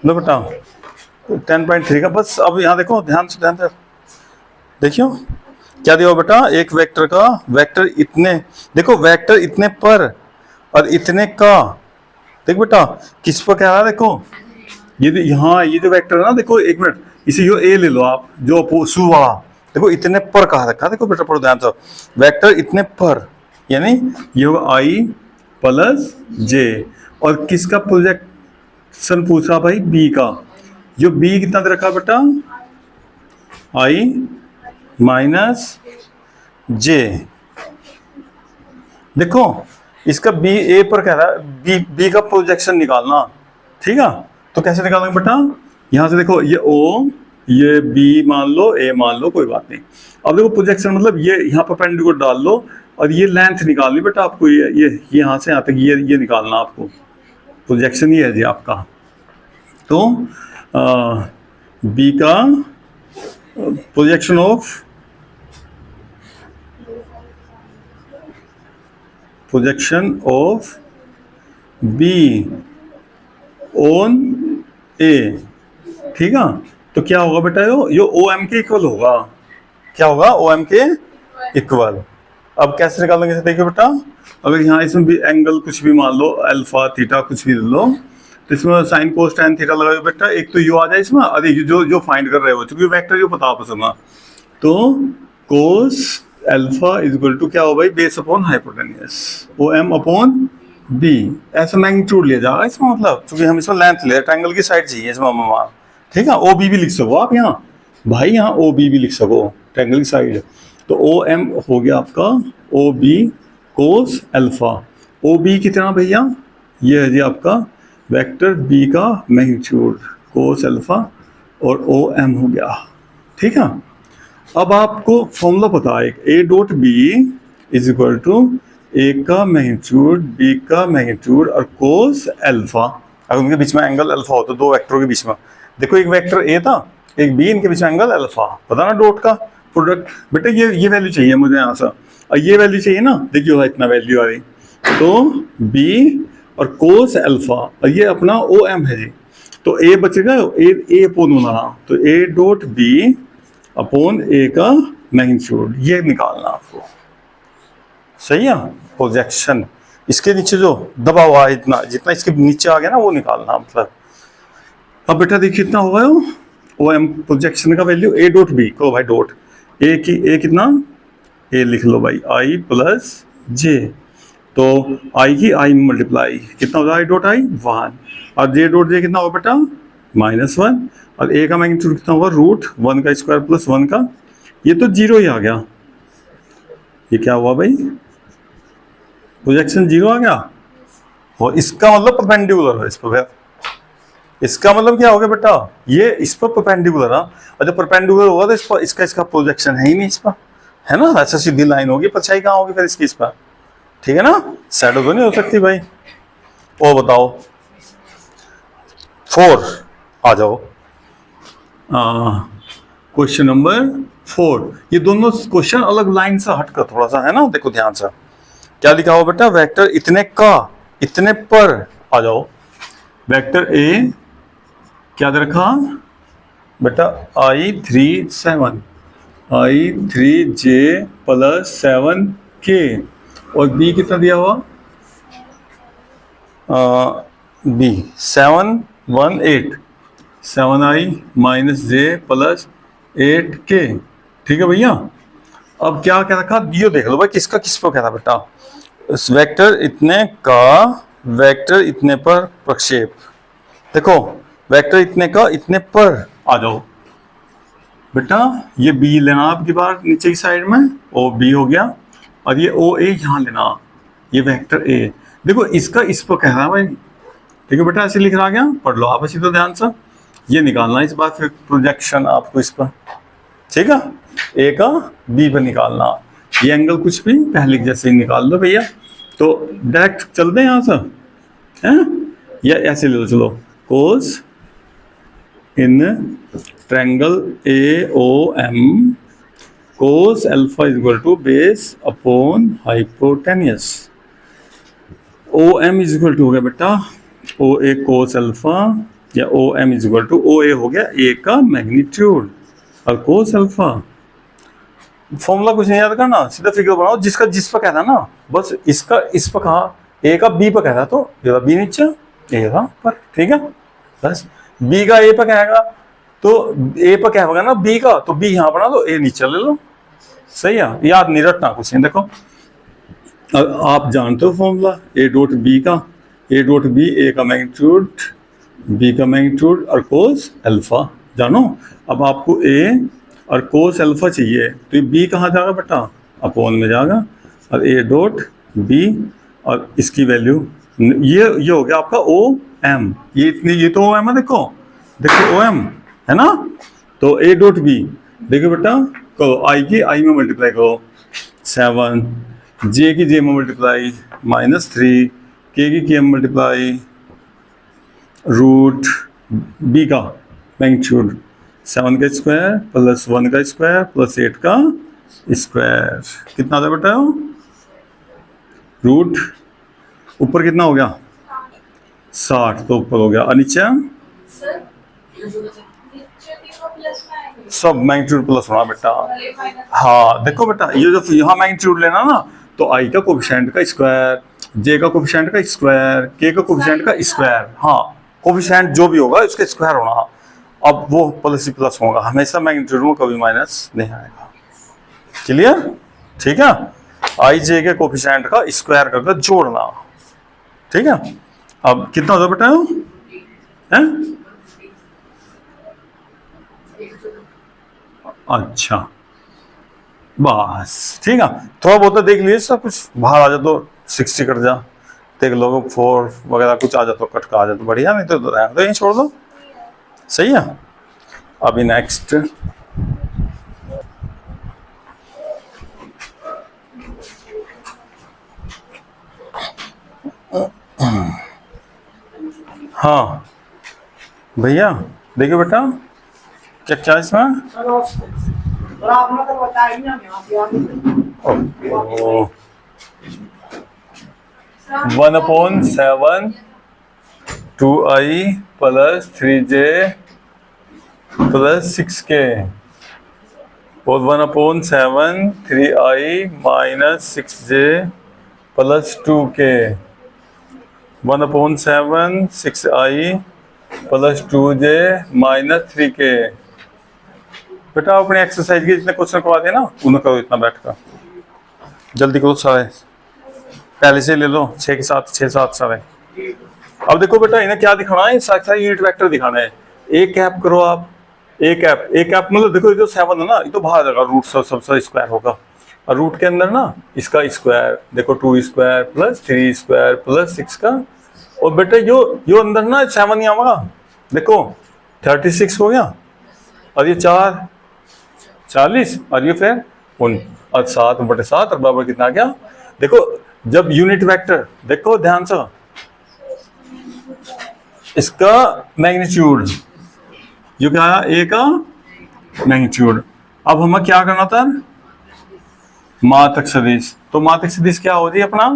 लो बेटा 10.3 का बस। अब यहाँ देखो ध्यान से देखियो क्या दिया बेटा, एक वेक्टर का वेक्टर इतने, देखो वेक्टर इतने पर और इतने का, देख बेटा किस पर कह रहा है, देखो ये यहाँ ये जो वेक्टर है ना, देखो एक मिनट, इसे यो ए ले लो आप, जो सू वाला, देखो इतने पर कहा रखा, देखो बेटा पढ़ो ध्यान से, वेक्टर इतने पर, यानी ये होगा आई प्लस जे, और किसका प्रोजेक्शन पूछ रहा भाई, बी का, जो बी कितना दे रखा बेटा, आई माइनस जे। देखो इसका बी ए पर कह रहा है, बी का प्रोजेक्शन निकालना, ठीक है, तो कैसे निकालेंगे बेटा, यहां से देखो ये ओ, ये बी मान लो, ए मान लो, कोई बात नहीं। अब देखो प्रोजेक्शन मतलब ये यहाँ पर परपेंडिकुलर डाल लो, और ये लेंथ निकालनी बेटा आपको, ये यहाँ से यहाँ तक ये निकालना आपको, प्रोजेक्शन ये है जी आपका। तो बी का प्रोजेक्शन ऑफ बी ऑन ए, ठीक है, तो क्या होगा बेटा, यो ओ एम के इक्वल होगा, क्या होगा, ओ एम के इक्वल। अब कैसे निकालेंगे, देखिए बेटा, अगर यहाँ इसमें भी एंगल कुछ भी मान लो, अल्फा थीटा कुछ भी ले लो, तो इसमें साइन कोस टैन थीटा लगाओ बेटा, एक तो यू आ जाए इसमें, अरे जो फाइंड कर रहे हो, क्योंकि वेक्टर जो पता आपस में, तो cos alpha is equal to क्या हो भाई, base upon hypotenuse, O M upon B, ऐसा मैग्नीट्यूड लिया जाएगा इसमें, मतलब क्योंकि हम इसमें लेंथ ले, ट्रायंगल की साइड चाहिए इसमें, ठीक है, ओ बी भी लिख सको आप यहाँ भाई, यहाँ ओ बी भी लिख सको, ट्रायंगल की साइड, तो ओ एम हो गया आपका O B cos alpha, O B कितना भैया, ये है जी आपका वेक्टर बी का मैग्नीट्यूड कोस अल्फा, और ओ एम हो गया, ठीक है। अब आपको फॉर्मूला पता है, A dot B is equal to A का मैग्नीट्यूड बी का मैग्नीट्यूड और कोस अल्फा, अगर उनके बीच में एंगल अल्फा हो तो दो वेक्टरों के बीच में, देखो एक वेक्टर ए था एक बी, इनके बीच में एंगल अल्फा, पता ना डॉट का प्रोडक्ट, बेटा ये वैल्यू चाहिए मुझे यहाँ से, और ये वैल्यू चाहिए ना, देखियो इतना वैल्यू आ रही, तो बी और कोस अल्फा, और ये अपना ओ एम है जी, तो ए बचेगा, ए अपोन होना, तो ए डॉट बी अपॉन ए का मैग्नीट्यूड, ये निकालना आपको, सही है, प्रोजेक्शन इसके नीचे जो दबा हुआ है, इतना जितना इसके नीचे आ गया ना वो निकालना, मतलब अब बेटा देखिए कितना होगा ओ एम प्रोजेक्शन का वैल्यू, ए डॉट बी को भाई डॉट ए की, ए कितना, ए लिख लो भाई आई प्लस जे, तो आई की आई में मल्टीप्लाई कितना होगा, आई डॉट आई 1, और जे डॉट जे कितना होगा बेटा -1, और ए का मैग्नीट्यूड कितना होगा √1 का स्क्वायर प्लस 1 का, ये तो 0 ही आ गया, ये क्या हुआ भाई, प्रोजेक्शन 0 आ गया, और इसका मतलब परपेंडिकुलर है इस पर, इसका मतलब क्या हो गया बेटा, ये इस पर परपेंडिकुलर है, और जब परपेंडिकुलर होगा तो इस पर इसका प्रोजेक्शन है ही नहीं इस पर, है ना, ऐसा सीधी लाइन होगी, परछाई कहाँ होगी फिर इसकी इस पर, ठीक है ना, शैडो तो नहीं हो सकती भाई। और बताओ 4 आ जाओ, क्वेश्चन नंबर 4, ये दोनों क्वेश्चन अलग लाइन से हटकर थोड़ा सा है ना, देखो ध्यान से क्या लिखा हुआ बेटा, वेक्टर इतने का इतने पर, आ जाओ वेक्टर ए क्या दे रखा बेटा, I3 J प्लस 7K, और बी कितना दिया हुआ, B 718 7I minus J plus 8K, ठीक है भैया। अब क्या कह रखा, दियो देख लो भाई, किसका किस पर कह रहा बेटा, वेक्टर इतने का वेक्टर इतने पर प्रक्षेप, देखो वेक्टर इतने का इतने पर, आ जाओ बेटा, ये बी लेना आपकी बार नीचे की साइड में, ओ बी हो गया, और ये ओ ए यहाँ लेना, ये वेक्टर ए, देखो इसका इस पर कह रहा भाई, ठीक है बेटा, ऐसे लिख रहा गया, पढ़ लो आप अच्छी तो ध्यान से, ये निकालना इस बार फिर प्रोजेक्शन आपको इस पर, ठीक है, ए का बी पर निकालना, ये एंगल कुछ भी पहले जैसे ही निकाल लो भैया, तो डायरेक्ट चलते हैं यहाँ से, हैं, या ऐसे ले लो, चलो cos in triangle AOM cos alpha is equal to base upon hypotenuse, OM is equal to हो गया बेटा OA कोस अल्फा या O M is equal to O A हो गया ए का मैग्नीट्यूड और कोस अल्फा। फॉर्मूला कुछ नहीं याद करना, सीधा फिगर बनाओ, जिसका जिस पर कहता ना, बस इसका इस पर कहा, ए का बी पर कहता तो ये बी नीचे, ए था पर, ठीक है। बस बी का ए पर कहेगा तो ए पर कहेगा ना बी का, तो बी यहाँ बना दो, ए नीचे ले लो, सही है। याद नहीं रटना कुछ नहीं। देखो आप जानते हो फॉर्मूला ए डॉट बी का, ए डॉट बी ए का मैग्नीट्यूड बी का मैग्नीट्यूड और कोस अल्फा जानो। अब आपको ए और कोस अल्फा चाहिए तो ये बी कहाँ जाएगा बेटा, अपोन में जाएगा, और ए डॉट बी और इसकी वैल्यू ये हो गया आपका ओ एम, ये इतनी, ये तो ओ एम है, देखो देखो ओ एम है ना। तो ए डॉट बी देखो बेटा, करो आई की आई में मल्टीप्लाई करो 7, जे की जे में मल्टीप्लाई -3, के की के में मल्टीप्लाई रूट बी का मैग्नीट्यूड 7 का स्क्वायर प्लस 1 का स्क्वायर प्लस 8 का स्क्वायर, कितना था बेटा रूट, ऊपर कितना हो गया 60, तो ऊपर हो गया, और नीचे सब मैग्नीट्यूड प्लस होना बेटा। हाँ देखो बेटा, ये जो यहाँ मैग्नीट्यूड लेना ना, तो आई का कोफिशिएंट का स्क्वायर, जे का कोफिशिएंट का स्क्वायर, के का कोफिशिएंट का स्क्वायर, हाँ कोफिशिएंट जो भी होगा इसका स्क्वायर होना। अब वो प्लस ही प्लस होगा हमेशा, मैग्नीट्यूड में कभी माइनस नहीं आएगा। क्लियर, ठीक है। आई जे के कोफिशिएंट का स्क्वायर करके जोड़ना, ठीक है। अब कितना होता बेटा है? अच्छा बस ठीक है, थोड़ा बहुत देख लीजिए, सब कुछ बाहर आ जाए तो 60 कट जा, देख लो 4 वगैरह कुछ आ जाए तो कट का आ जाए तो बढ़िया, नहीं तो रहने दो, यहीं छोड़ दो, सही है। अभी नेक्स्ट हाँ भैया देखिए बेटा क्या क्या इसमें, one upon 7 2i plus 3j plus 6k और 1/7 3i minus 6j plus 2k 1/7 6i plus 2j minus 3k। बेटा अपने एक्सरसाइज के जितने क्वेश्चन करवा देना उन्हें करो इतना बैठ कर, जल्दी करो सारे, पहले से ले लो 6 के साथ 6 7 सारे। अब देखो बेटा इन्हें क्या दिखाना है, सारे यूनिट वेक्टर दिखाना है। ए कैप करो आप, ए कैप मतलब देखो ये जो 7 है ना, ये तो बाहर जाएगा, रूट सबसे स्क्वायर होगा, और रूट के अंदर ना इसका स्क्वायर देखो 2 स्क्वायर प्लस 3 स्क्वायर प्लस 6 का, और बेटा यो अंदर ना 7 ही आएगा, देखो 36 हो गया, और ये 4 40, और ये फिर 1 और 7/7 और बराबर कितना आ गया। देखो जब यूनिट वेक्टर देखो ध्यान से, इसका मैग्नीट्यूड जो क्या आया, ए का मैग्नीट्यूड। अब हमें क्या करना था, मात्रक सदिश, तो मात्रक सदिश क्या हो रही है अपना,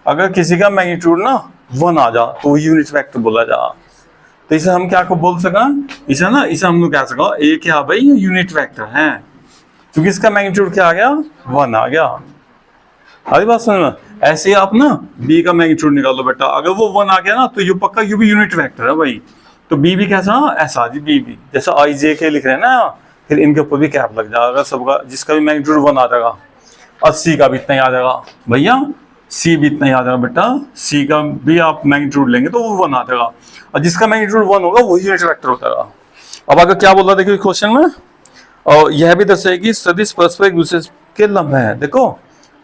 अगर किसी का मैग्नीट्यूड ना 1 आ जा तो यूनिट वेक्टर बोला जा, तो इसे हम क्या को बोल सका, इसे ना इसे हम लोग कह सका ए क्या भाई यूनिट वेक्टर है, क्योंकि इसका मैग्नीट्यूड क्या आ गया 1 आ गया। आधी बात समझ में। ऐसे आप ना बी का मैग्नीट्यूड निकाल लो बेटा, अगर वो 1 आ गया ना तो ये पक्का यू भी यूनिट वेक्टर है भाई, तो बी भी कैसा ऐसा जी, बी भी जैसा आई जे के लिख रहे हैं ना, फिर इनके ऊपर भी कैप लग जाएगा सबका, जिसका भी मैग्नीट्यूड 1 आ जाएगा, और सी का भी इतना ही आ जाएगा भैया, सी भी इतना ही आ जाएगा बेटा, सी का भी आप मैग्नीट्यूड लेंगे तो वो 1 आ जाएगा, और जिसका मैग्नीट्यूड 1 होगा वही यूनिट वेक्टर हो जाएगा। अब अगर क्या बोल रहा देखिए क्वेश्चन में, और यह भी दर्शाएगी सदिश परस्पर एक दूसरे के लंब है, देखो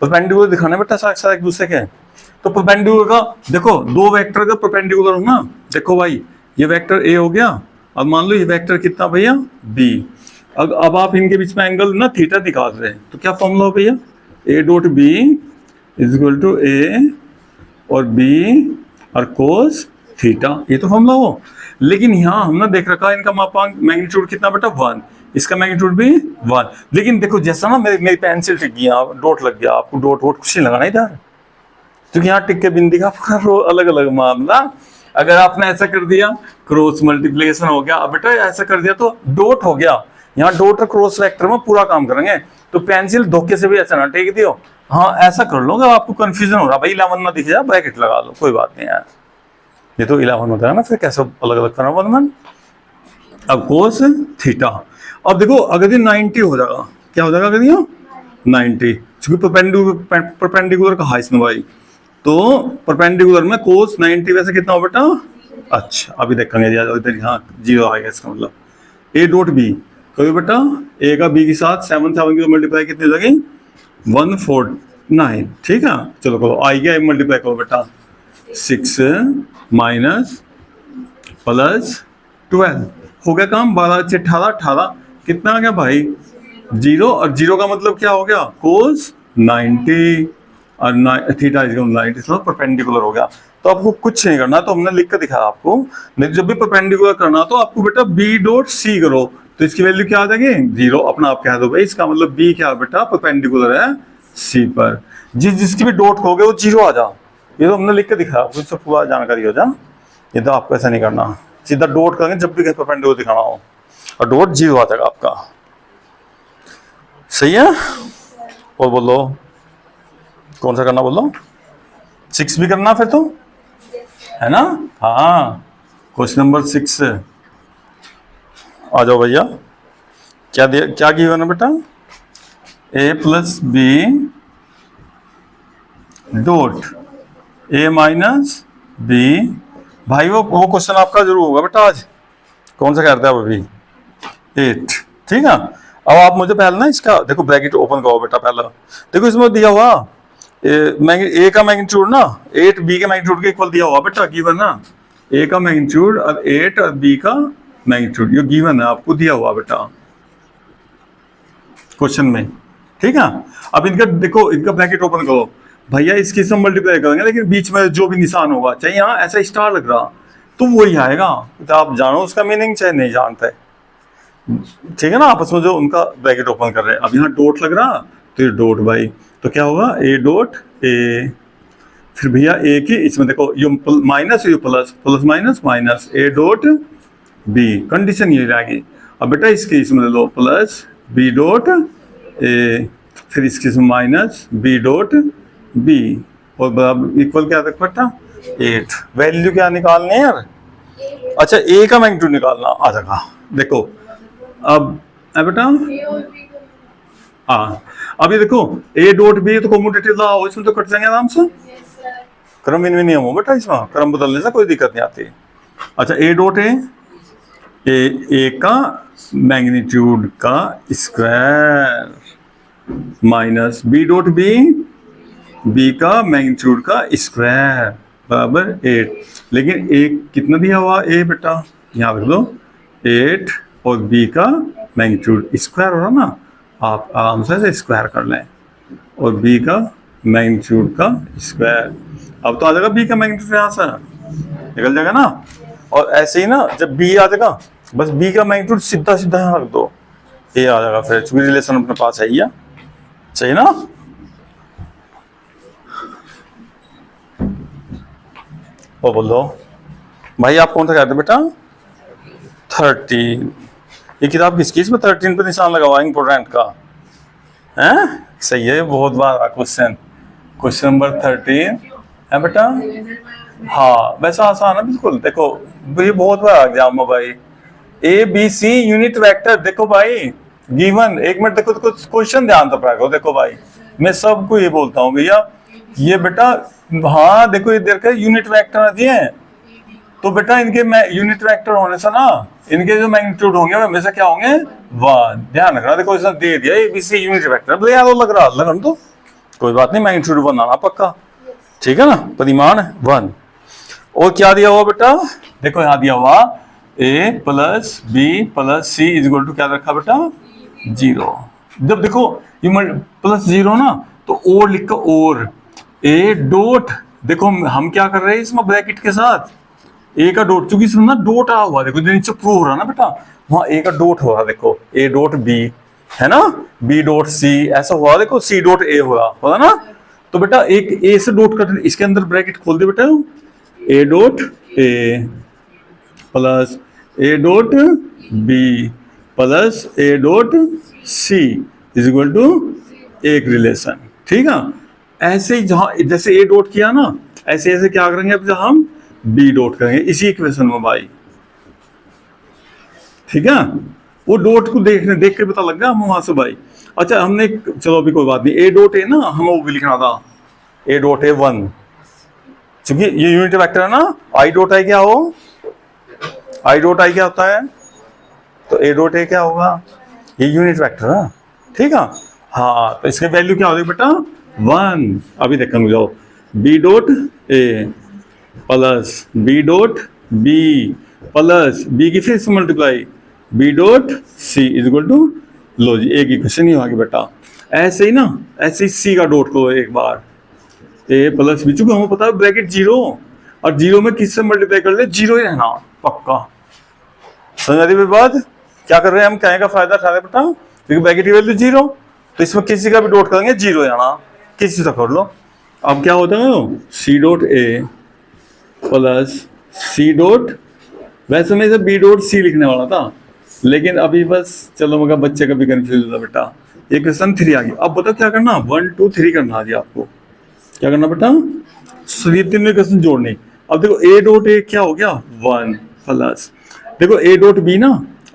परपेंडिकुलर दिखाने बेटा साथ एक दूसरे के, तो परपेंडिकुलर का देखो दो वेक्टर का परपेंडिकुलर हो ना, देखो भाई ये वेक्टर ए हो गया, अब मान लो ये वेक्टर कितना भैया बी, अब आप इनके बीच में एंगल ना थीटा दिखा रहे हैं, तो क्या फॉर्मूला हो भैया, A dot B is equal to A और बी और कोस थीटा, ये तो फॉर्मूला हो। लेकिन यहाँ हमने देख रखा है इनका मापांक मैग्नीट्यूड कितना बेटा 1, इसका मैग्नीट्यूड भी 1, लेकिन देखो जैसा ना मेरी पेंसिल टिक गई, डॉट लग गया, आपको डॉट वोट कुछ नहीं लगाना इधर, क्योंकि यहाँ टिक के बिंदी का अलग अलग मामला, अगर आपने ऐसा कर दिया क्रॉस मल्टीप्लिकेशन हो गया, अब बेटा ऐसा कर दिया तो डॉट हो गया, यहाँ डॉट और क्रॉस वेक्टर में पूरा काम करेंगे। तो पेंसिल धोखे से भी ऐसा ना टेक दियो, हाँ ऐसा कर लो। अगर आपको कंफ्यूजन हो रहा भाई 11 ना दिख जाए ब्रैकेट लगा लो, कोई बात नहीं यार, ये तो 11 होता है ना, फिर कैसे अलग अलग करना 1 अब कोस थीटा। अब देखो अगर ये 90 हो जाएगा, क्या हो जाएगा अगर ये 90, क्योंकि परपेंडिकुलर कहा इसने भाई, तो परपेंडिकुलर में कोस 90 वैसे कितना हो बेटा, अच्छा अभी देखेंगे इधर, हाँ 0 आएगा इसका मतलब। ए डॉट बी कभी बेटा ए का बी के साथ 7 की मल्टीप्लाई कितनी हो जाएगी 149, ठीक है। चलो करो आई गया मल्टीप्लाई करो बेटा 6 माइनस प्लस 12 हो गया काम, 12 से 18 18 कितना आ गया भाई 0, और 0 का मतलब क्या हो गया कोस 90 और थीटा इज 90, इसमें परपेंडिकुलर हो गया। तो आपको कुछ नहीं करना, तो हमने लिख कर दिखाया आपको, नहीं जब भी परपेंडिकुलर करना तो आपको बेटा बी डॉट सी करो, तो इसकी वैल्यू क्या आ जाएगी 0, अपना आप कह दो भाई, इसका मतलब बी क्या बेटा परपेंडिकुलर है सी पर, जिसकी भी डॉट कहोगे वो 0 आ जा, ये तो हमने लिख के दिखाया आपको, इससे पूरा जानकारी हो जा। ये तो आपको ऐसा नहीं करना, सीधा डॉट करेंगे जब भी परपेंडिकुलर दिखाना हो, और डॉट 0 आ जाएगा आपका, सही है। और बोलो कौन सा करना बोलो, 6 भी करना फिर तो, है ना, हाँ क्वेश्चन नंबर 6 आ जाओ भैया। क्या दिया, क्या गिवन है बेटा, A plus B dot A minus B, भाई वो क्वेश्चन आपका जरूर होगा बेटा आज, कौन सा करता है अभी 8, ठीक है। अब आप मुझे पहले ना इसका देखो ब्रैकेट ओपन करो बेटा, पहला देखो इसमें दिया हुआ ए का मैग्नीट्यूड ना 8 बी के मैग्नीट्यूड के इक्वल दिया हुआ बेटा, गिवन ना ए का मैग्नीट्यूड और 8 और बी का मैग्नीट्यूड, ये गिवन है आपको दिया हुआ बेटा क्वेश्चन में, ठीक है। अब इनका देखो, इनका ब्रैकेट ओपन करो भैया, इसके से मल्टीप्लाई करेंगे, लेकिन बीच में जो भी निशान होगा, चाहे यहाँ ऐसा स्टार लग रहा तो वही आएगा, तो आप जानो उसका मीनिंग चाहे नहीं जानते, ठीक है ना। आपस में जो उनका ब्रैकेट ओपन कर रहे हैं, अब यहाँ डॉट लग रहा तो ये डॉट भाई, तो क्या होगा ए डॉट ए, फिर भैया ए की इसमें देखो U minus U plus, plus minus minus A dot B, condition ये रहेगी। अब बेटा इसके इसमें ले लो प्लस बी डॉट ए, फिर इसके इसमें माइनस बी डॉट बी, और बराबर इक्वल क्या तक बेटा 8, वैल्यू क्या निकालनी है यार, अच्छा ए का मैग्नीट्यूड निकालना आ जाएगा। देखो अब बेटा हाँ, अब ये देखो ए डॉट बी तो कॉम्यूटेटिव ला हो, इसमें तो कट जाएंगे आराम से, क्रम इनमें नियम हो बेटा, इसमें क्रम बदलने से कोई दिक्कत नहीं आती। अच्छा ए डॉट ए का मैग्नीट्यूड का square minus B dot B का मैग्नीट्यूड का स्क्वायर बराबर 8, लेकिन ए कितना दिया हुआ ए बेटा, यहाँ रख दो 8 और बी का मैग्नीट्यूड स्क्वायर हो रहा ना, आप आराम से स्क्वायर कर लें, और बी का मैग्नीट्यूड का स्क्वायर, अब तो आ जाएगा बी का मैग्नीट्यूड यहाँ से निकल जाएगा ना, और ऐसे ही ना जब बी आ जाएगा बस बी का मैग्नीट्यूड सीधा सीधा यहाँ रख दो, ए आ जाएगा, फिर चूंकि रिलेशन अपने पास है ही, सही ना। और बोलो भाई आप कौन सा कहते बेटा 13, ये किताब किसकी, इसमें 13 पे निशान लगा हुआ इंपोर्टेंट का है, सही है, बहुत बार क्वेश्चन, क्वेश्चन नंबर 13 है बेटा, हाँ वैसा आसान है बिल्कुल। देखो ये बहुत बार एग्जाम में भाई, A B C unit vector, देखो भाई गिवन, एक मिनट देखो तो क्वेश्चन ध्यान से पढ़ा करो, देखो भाई मैं सबको ये बोलता हूँ भैया, ये बेटा हाँ देखो ये देर का यूनिट वेक्टर दिए हैं, तो बेटा इनके यूनिट वेक्टर होने से ना इनके जो मैग्नीट्यूड होंगे वो हमेशा क्या होंगे 1, ध्यान रखना। देखो इसने दे दिया एबीसी यूनिट वेक्टर, भले यार लग रहा तो कोई बात नहीं, मैग्नीट्यूड 1 आना पक्का, ठीक है ना, परिमाण 1। और क्या दिया हुआ बेटा, देखो यहाँ दिया हुआ A plus B plus C is equal to क्या रखा बेटा 0, जब देखो ये प्लस 0 ना तो और लिख कर, और ए डॉट, देखो हम क्या कर रहे हैं इसमें ब्रैकेट के साथ ए का डॉट, चूंकि इसमें ना डॉट आ हुआ, देखो नीचे प्रूव हो रहा ना बेटा, वहां ए का डॉट हो रहा, देखो ए डॉट बी है ना, बी डॉट सी ऐसा हुआ, देखो सी डॉट ए हो रहा ना, तो बेटा एक ए से डॉट कर, इसके अंदर ब्रैकेट खोल दे बेटा, A dot A plus A dot B plus A dot C is equal to एक रिलेशन। ठीक है, ऐसे ही जहां जैसे ए डॉट किया ना, ऐसे ऐसे क्या करेंगे अब जहां हम बी डॉट करेंगे इसी इक्वेशन में भाई। ठीक है, वो डॉट को देख के पता लग गया हम वहां से भाई। अच्छा हमने, चलो अभी कोई बात नहीं, ए डॉट ए ना हमें वो भी लिखना था, ए डॉट ए 1, क्योंकि ये यूनिट वेक्टर है ना। आई डॉट आई क्या हो, आई डॉट आई क्या होता है, तो ए डॉट ए क्या होगा, ये यूनिट वेक्टर है। ठीक है, हाँ तो इसकी वैल्यू क्या हो जाएगी बेटा 1। अभी देखने जाओ, B dot A plus B dot B plus B की फिर से multiply B dot C is equal to, लो जी एक इक्वेशन ही आ गई बेटा। ऐसे ही ना, ऐसे ही सी का डॉट को एक बार ए प्लस बी, चूंकि हमें पता है ब्रैकेट जीरो, और जीरो में किससे मल्टीप्लाई कर ले, जीरो ही रहना पक्का। समझ आ रही है बात, क्या कर रहे हैं हम, कहें का फायदा उठा रहे बेटा, क्योंकि ब्रैकेट की वैल्यू जीरो, तो इसमें किसी का भी डॉट करेंगे जीरो जाना, किसी से कर लो। अब क्या होता है C dot A plus C dot, वैसे मैं इसे बी डॉट सी लिखने वाला था, लेकिन अभी बस चलो मगर बच्चे का भी कंफ्यूज होता बेटा। ये क्वेश्चन 3 आ गया। अब बताओ क्या करना, 1 2 3 करना है आपको, क्या करना बेटा, ये तीनों क्वेश्चन जोड़ने। अब देखो ए डॉट ए क्या हो गया 1 प्लस, देखो ए डॉट बी ना,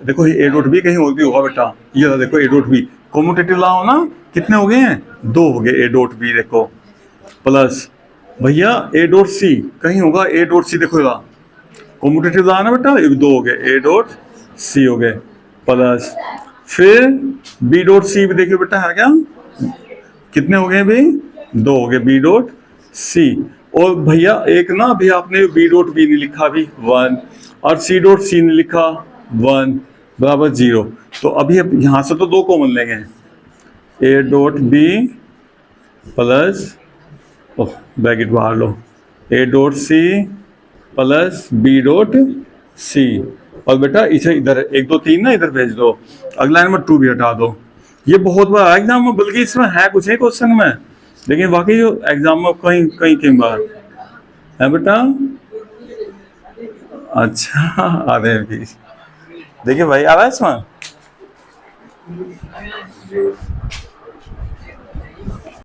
देखो ए डॉट बी कहीं और भी होगा बेटा, ये देखो ए डॉट बी कॉम्यूटेटिव ला हो ना, कितने हो गए हैं 2 हो गए ए डॉट बी देखो, प्लस भैया ए डॉट सी कहीं होगा, ए डॉट सी देखो कॉम्यूटेटिव ला ना बेटा, ये 2 हो गए ए डॉट सी हो गए, प्लस फिर बी डॉट सी भी देखिए बेटा है क्या, कितने हो गए भाई 2 हो गए बी डॉट सी। और भैया एक ना भैया आपने बी डॉट बी नहीं लिखा अभी 1, और सी डॉट सी नहीं लिखा 1 बराबर 0, तो अभी अब यहाँ से तो 2 कॉमन लेंगे, A dot B plus bracket बाहर लो, A dot C plus B dot C, और बेटा इसे इधर 1 2 3 ना इधर भेज दो, अगला नंबर 2 भी हटा दो। ये बहुत बार एग्जाम में, बल्कि इसमें है कुछ नहीं क्वेश्चन में, लेकिन वाकई जो एग्जाम में कहीं कहीं कई बार है बेटा। अच्छा आ रहे हैं भी, देखिए भाई आ रहा है इसमें।